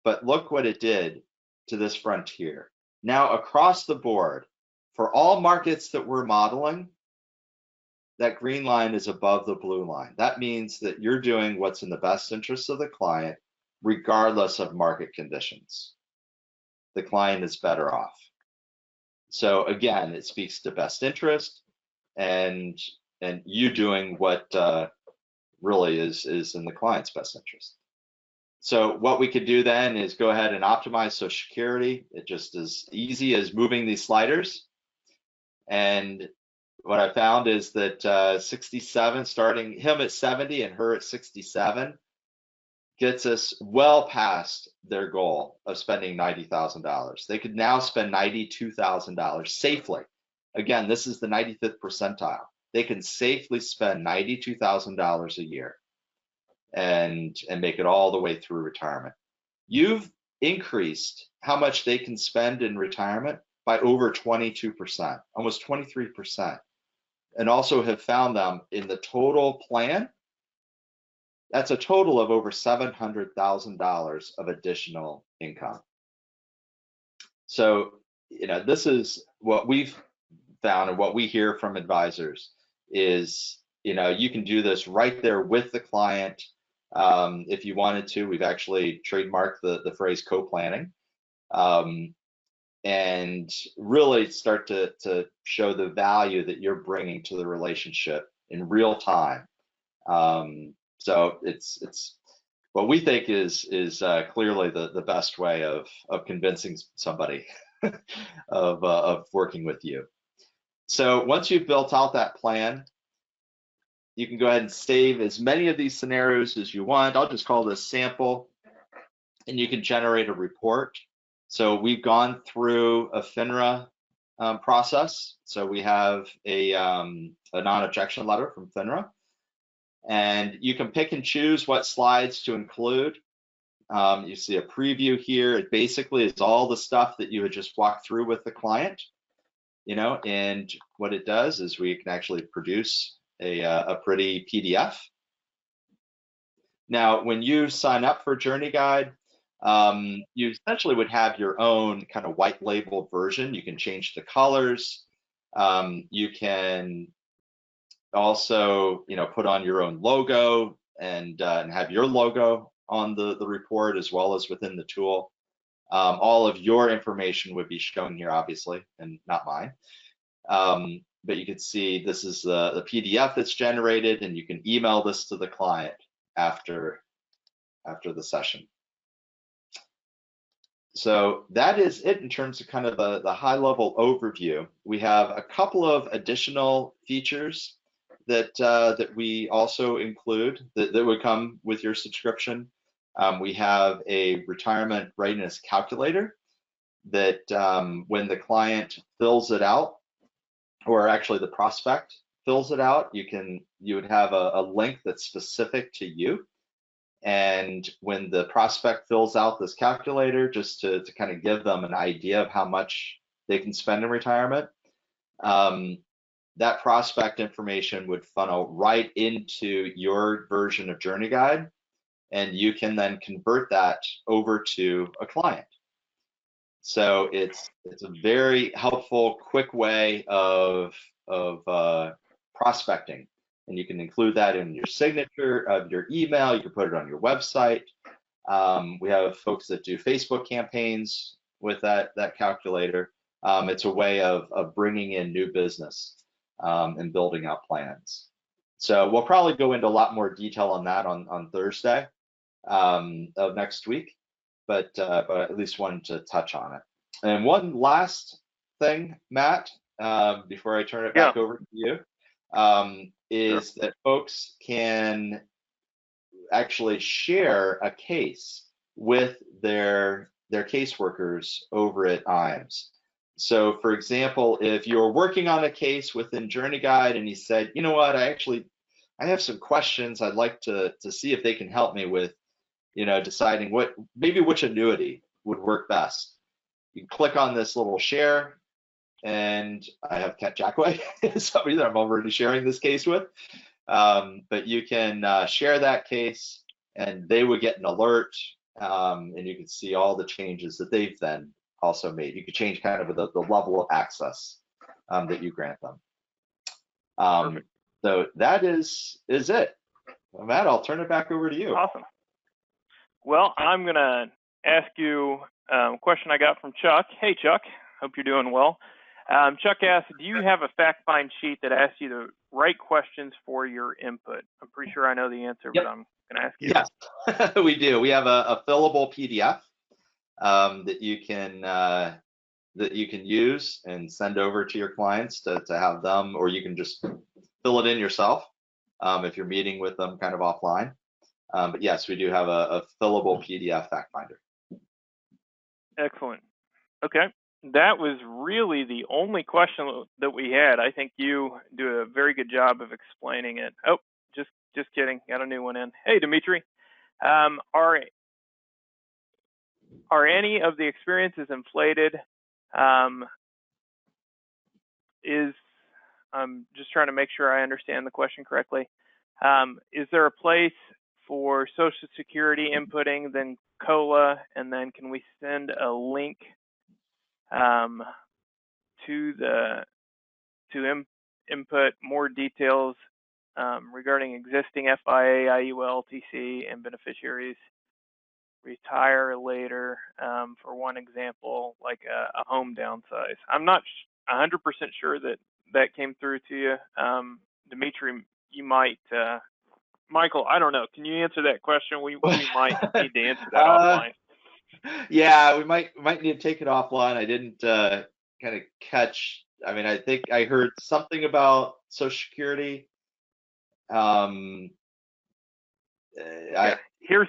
But look what it did to this frontier. Now across the board, for all markets that we're modeling, that green line is above the blue line. That means that you're doing what's in the best interest of the client, regardless of market conditions. The client is better off. So again, it speaks to best interest and you doing what really is in the client's best interest. So what we could do then is go ahead and optimize Social Security. It just as easy as moving these sliders. And what I found is that 67, starting him at 70 and her at 67, gets us well past their goal of spending $90,000. They could now spend $92,000 safely. Again, this is the 95th percentile. They can safely spend $92,000 a year and make it all the way through retirement. You've increased how much they can spend in retirement by over 22%, almost 23%, and also have found them in the total plan. That's a total of over $700,000 of additional income. So, you know, this is what we've found and what we hear from advisors is, you know, you can do this right there with the client. If you wanted to, we've actually trademarked the phrase co-planning, and really start to show the value that you're bringing to the relationship in real time. So it's what we think is clearly the best way of convincing somebody of working with you. So once you've built out that plan, you can go ahead and save as many of these scenarios as you want. I'll just call this sample, and you can generate a report. So we've gone through a FINRA process. So we have a non-objection letter from FINRA. And you can pick and choose what slides to include. You see a preview here. It basically is all the stuff that you had just walked through with the client. and what it does is we can actually produce a pretty PDF. Now, when you sign up for JourneyGuide, you essentially would have your own kind of white label version. You can change the colors. You can also, put on your own logo and have your logo on the report as well as within the tool. All of your information would be shown here, obviously, and not mine. But you can see this is the PDF that's generated, and you can email this to the client after the session. So that is it in terms of kind of the high level overview. We have a couple of additional features that we also include that would come with your subscription. We have a retirement readiness calculator that when the client fills it out, or actually the prospect fills it out, you would have a link that's specific to you. And when the prospect fills out this calculator, just to kind of give them an idea of how much they can spend in retirement, that prospect information would funnel right into your version of JourneyGuide, and you can then convert that over to a client. So it's a very helpful, quick way of prospecting. And you can include that in your signature of your email. You can put it on your website. We have folks that do Facebook campaigns with that calculator. It's a way of bringing in new business and building out plans. So we'll probably go into a lot more detail on that on Thursday of next week, but at least wanted to touch on it. And one last thing, Matt, before I turn it back over to you, is that folks can actually share a case with their caseworkers over at IAMS. So for example, if you're working on a case within JourneyGuide and you said, you know what, I have some questions I'd like to see if they can help me with, deciding which annuity would work best. You can click on this little share, and I have Kat Jackway, somebody that I'm already sharing this case with. But you can share that case, and they would get an alert, and you can see all the changes that they've then also made. You could change kind of the level of access that you grant them. So that is it. Well, Matt, I'll turn it back over to you. Awesome. Well, I'm going to ask you a question I got from Chuck. Hey, Chuck. Hope you're doing well. Chuck asked, do you have a fact find sheet that asks you the right questions for your input? I'm pretty sure I know the answer, but I'm going to ask you. Yes, we do. We have a fillable PDF that you can use and send over to your clients to have them, or you can just fill it in yourself if you're meeting with them kind of offline. But yes, we do have a fillable PDF fact finder. Excellent. Okay. That was really the only question that we had. I think you do a very good job of explaining it. Oh, just kidding. Got a new one in. Hey, Dimitri. Are any of the experiences inflated? I'm just trying to make sure I understand the question correctly. Is there a place for Social Security inputting, then COLA, and then can we send a link to input more details regarding existing FIA, IUL, TC, and beneficiaries retire later, for one example, like a home downsize? I'm not 100% sure that came through to you. Dimitri, you might, Michael, I don't know. Can you answer that question? We might need to answer that offline. Yeah, we might need to take it offline. I didn't kind of catch. I mean, I think I heard something about Social Security. Here's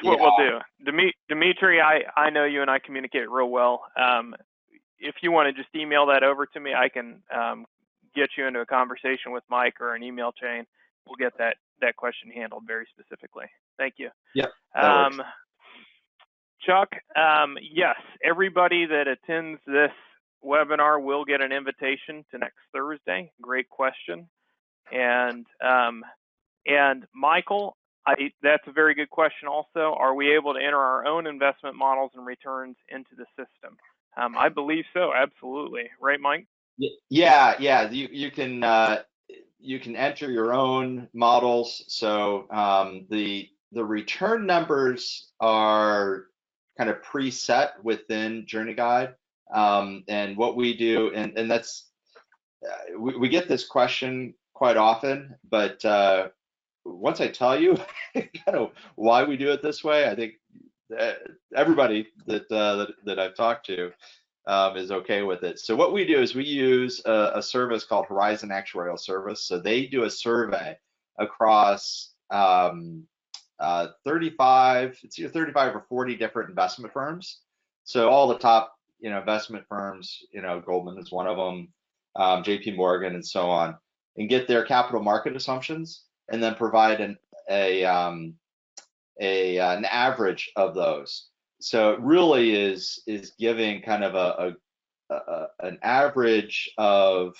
what we'll do. Dimitri, I know you and I communicate real well. If you want to just email that over to me, I can get you into a conversation with Mike or an email chain. We'll get that question handled very specifically. Thank you. Yep. Chuck, yes, everybody that attends this webinar will get an invitation to next Thursday. Great question. And Michael, that's a very good question also. Are we able to enter our own investment models and returns into the system? I believe so, absolutely. Right, Mike? Yeah. You can enter your own models. So the return numbers are kind of preset within JourneyGuide. And what we do, and that's we get this question quite often, but once I tell you kind of why we do it this way, I think everybody that I've talked to is okay with it. So what we do is we use a service called Horizon Actuarial Service. So they do a survey across 35, it's either 35 or 40 different investment firms. So all the top, investment firms, Goldman is one of them, JP Morgan and so on, and get their capital market assumptions, and then provide an average of those. So it really is giving kind of an average of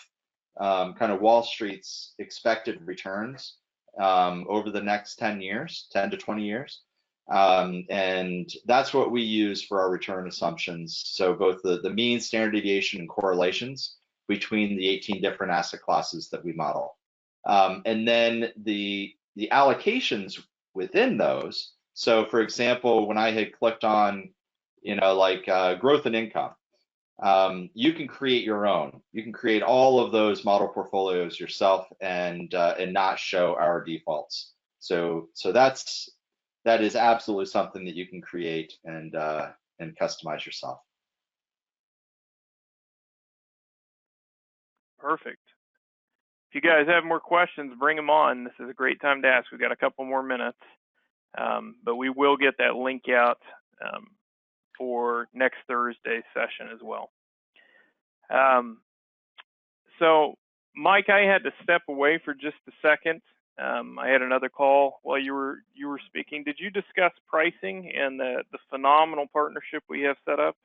kind of Wall Street's expected returns over the next 10 to 20 years. And that's what we use for our return assumptions. So both the mean, standard deviation, and correlations between the 18 different asset classes that we model. And then the allocations within those. So for example, when I had clicked on, growth and income, you can create your own. You can create all of those model portfolios yourself and not show our defaults. So that is absolutely something that you can create and customize yourself. Perfect. If you guys have more questions, bring them on. This is a great time to ask. We've got a couple more minutes, but we will get that link out for next Thursday's session as well. So, Mike, I had to step away for just a second. I had another call while you were speaking. Did you discuss pricing and the phenomenal partnership we have set up?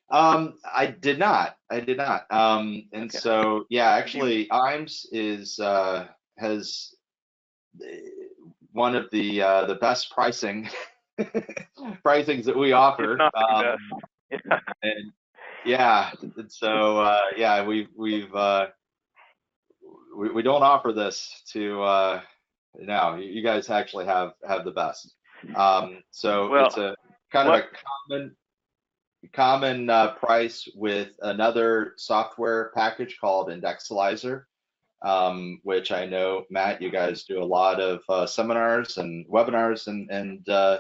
I did not. And okay. So yeah, actually, IMES has one of the best pricings that we offer. If not the best. Yeah. And so yeah, we don't offer this to no. You guys actually have the best. So well, it's a kind of a common price with another software package called Indexalizer, which I know, Matt, you guys do a lot of seminars and webinars and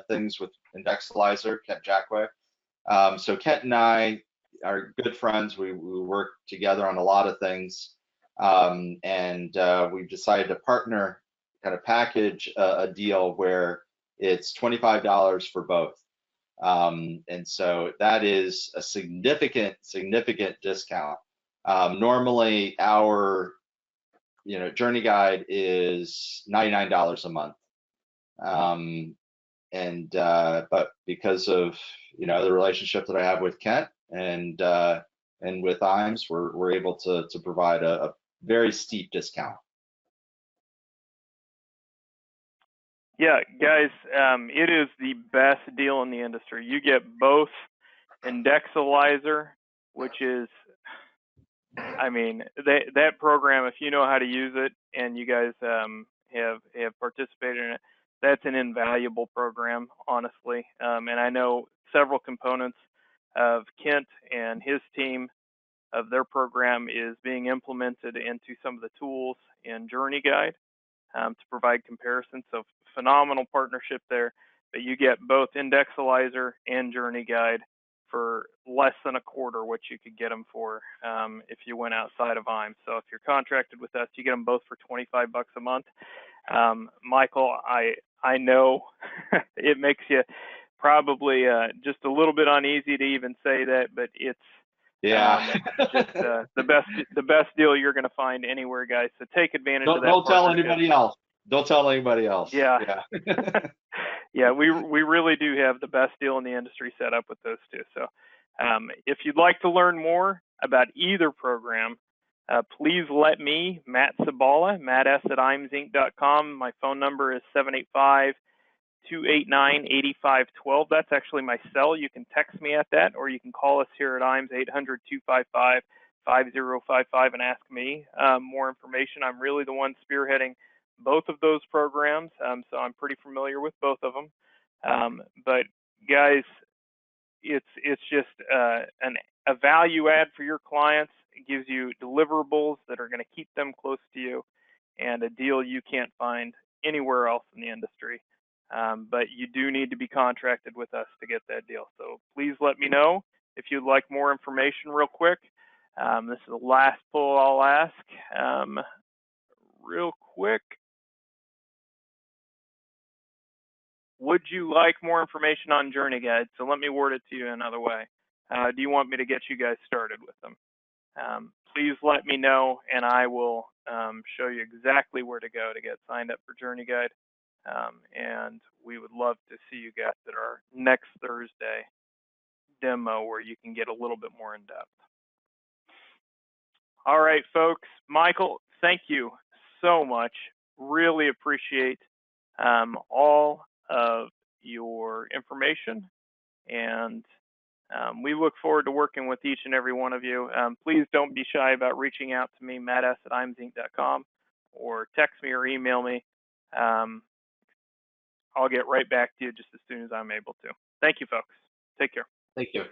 things with Indexalizer, Kent Jackway. So Kent and I are good friends. We work together on a lot of things, and we've decided to partner, kind of package a deal where it's $25 for both. And so that is a significant discount. Normally our, JourneyGuide is $99 a month. But because of, the relationship that I have with Kent and with IMES, we're able to provide a very steep discount. Yeah, guys, it is the best deal in the industry. You get both Indexalizer, which is, I mean, that program, if you know how to use it and you guys have participated in it, that's an invaluable program, honestly. And I know several components of Kent and his team of their program is being implemented into some of the tools in JourneyGuide to provide comparisons. So phenomenal partnership there, but you get both Indexalizer and JourneyGuide for less than a quarter what you could get them for if you went outside of IMES. So if you're contracted with us, you get them both for $25 a month. Michael, I know it makes you probably just a little bit uneasy to even say that, but it's just the best deal you're going to find anywhere, guys. So take advantage of that. Don't tell anybody else. Don't tell anybody else. Yeah. Yeah, we really do have the best deal in the industry set up with those two. So if you'd like to learn more, about either program, please let me, Matt Sabala, matts@imsinc.com. My phone number is 785-289-8512. That's actually my cell. You can text me at that, or you can call us here at IMS 800-255-5055 and ask me more information. I'm really the one spearheading both of those programs, so I'm pretty familiar with both of them. But guys, it's just a value add for your clients. It gives you deliverables that are going to keep them close to you, and a deal you can't find anywhere else in the industry. But you do need to be contracted with us to get that deal. So please let me know if you'd like more information real quick. This is the last poll I'll ask real quick. Would you like more information on JourneyGuide? So let me word it to you another way. Do you want me to get you guys started with them? Please let me know, and I will show you exactly where to go to get signed up for JourneyGuide. And we would love to see you guys at our next Thursday demo where you can get a little bit more in depth. All right, folks. Michael, thank you so much. Really appreciate all of your information, and we look forward to working with each and every one of you. Please don't be shy about reaching out to me, matts@imsinc.com, or text me or email me. I'll get right back to you just as soon as I'm able to. Thank you, folks. Take care. Thank you.